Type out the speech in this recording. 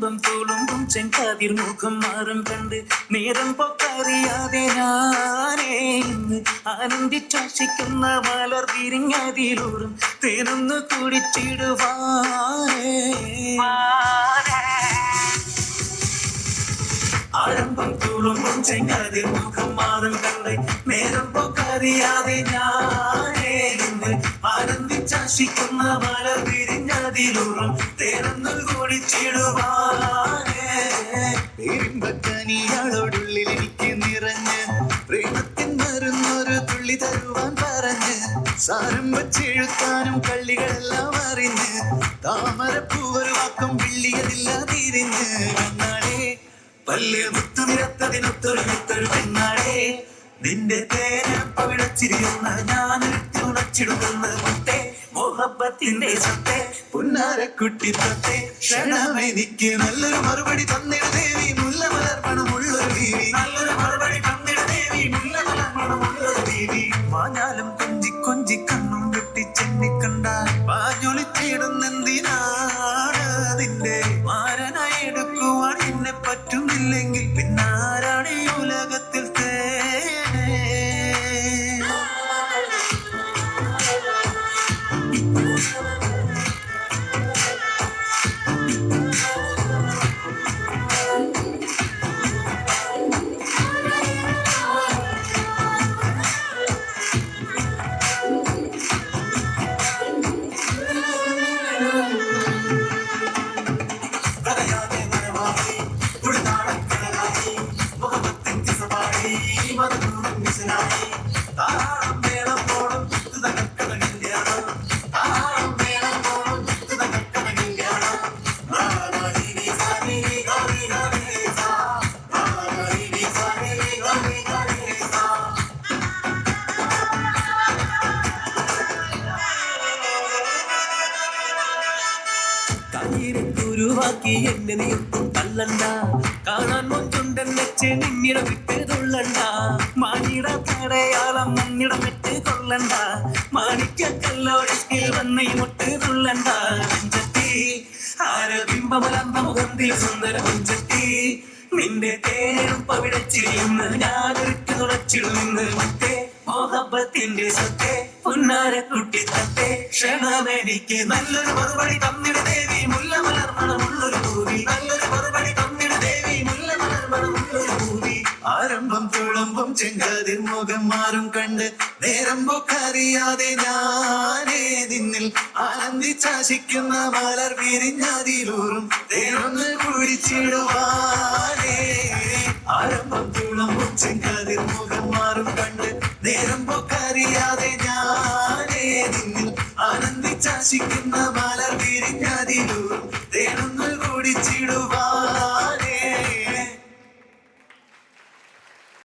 ആരംഭം തോളുമ്പും ചെങ്കാതിർ മുഖം മാറും കണ്ട് നേരം പൊക്കറിയാതെ ഞാനേ ഇന്ന് ആനന്ദിച്ചാശിക്കുന്ന മലർ വിരിഞ്ഞതിലൂറും തേനൊന്ന് കുടിച്ചിടുവാനേ. ആരംഭം തുളുമ്പും ചെങ്കാതിർ മുഖം മാറും കണ്ട് നേരം പൊക്കറിയാതെ ഞാനേ ഇന്ന് ആനന്ദിച്ചാശിക്കുന്ന മലർ വിരിഞ്ഞതിലൂറും തേനൊന്ന് കുടിച്ചിടുവാനേ. പേരിമ്പക്കനിയാളോടുള്ളിൽ എനിക്ക് നിറഞ്ഞ് പ്രേമത്തിൻ മരുന്നൊരു തുള്ളി തരുവാൻ പറഞ്ഞ് സാരം വച്ചെഴുത്താനും കള്ളികളെല്ലാം അറിഞ്ഞ് താമരപ്പൂവൊരു വാക്കം വിള്ളിയതില്ലാതിരിഞ്ഞ് വന്നാളേ പല്ല് മുത്തുനിരത്തതിനൊത്തൊരു മുത്തൊരു പെണ്ണാളേ. നിന്റെ തേനപ്പവിടച്ചിരിയുന്ന ഞാനൊരുത്തി ഉണച്ചിടുന്ന മുത്തേ മോഹബത്തിന്റെ സത്തേ പുന്നാരക്കുട്ടി തത്തേ ക്ഷണമെനിക്ക് നല്ലൊരു മറുപടി തന്നിട ദേവി മുല്ലമലർപ്പണമുള്ളൊരു ദേവി. നല്ലൊരു മറുപടി തന്നിട ദേവി മുല്ലമലർപ്പണമുള്ളൊരു ദേവി. മാഞ്ഞാലും കൊഞ്ചി കൊഞ്ചി കണ്ണും വെട്ടി ചെന്നിക്കണ്ടാൽ പാഞ്ഞൊളിച്ചിടുന്നെന്തിനാണ് നിന്റെ മാരനായി എടുക്കുവാൻ എന്നെ പറ്റുന്നില്ലെങ്കിൽ പിന്നാരാണ് ഈ ഉലകത്തിൽ ുരുവാക്കി എന്നെ നീർത്തും തള്ളണ്ട കാണാൻ മൊഞ്ചുണ്ടൻ വെച്ച് നിന്നിടം വിട്ട് തുള്ളണ്ട മാനിട തടയാളം മണ്ണിടം വിട്ട് കൊള്ളണ്ട മാണിക്കല്ലോടിൽ വന്ന് മുട്ട് തുള്ളണ്ട മുഞ്ചത്തി ആരബിംബമലർന്ന മുഖത്തിൽ സുന്ദര മുഞ്ചത്തി നിന്റെ തേനും പവിടച്ചിരിയുന്ന ഞാനൊരുക്കി തുളച്ചിടുന്ന് മറ്റേ മോഹബത്തിന്റെ സത്തേ പുന്നാരക്കുട്ടി തത്തേ ക്ഷണമെനിക്ക് നല്ലൊരു മറുപടി തന്നിട ദേവി മുല്ലമലർമണമുള്ളൊരു ഭൂമി. നല്ലൊരു മറുപടി തന്നിട ദേവി മുല്ലമലർമണമുള്ളൊരു ഭൂമി. ആരംഭം തുളുമ്പും ചെങ്കാതിർ മുഖം മാറും കണ്ട് നേരം പൊക്കറിയാതെ ഞാനേ നിന്നിൽ ആനന്ദിച്ചാശിക്കുന്ന മലർ വിരിഞ്ഞതിലൂറും തേനൊന്ന് കുഴിച്ചിടുവാനേ. ആരംഭം തുളുമ്പും ചെങ്കാതിർ മുഖം മാറും കണ്ട് നേരം പൊക്കറിയാതെ ഞാനേ നിന്നിൽ ആനന്ദിച്ചാശിക്കുന്ന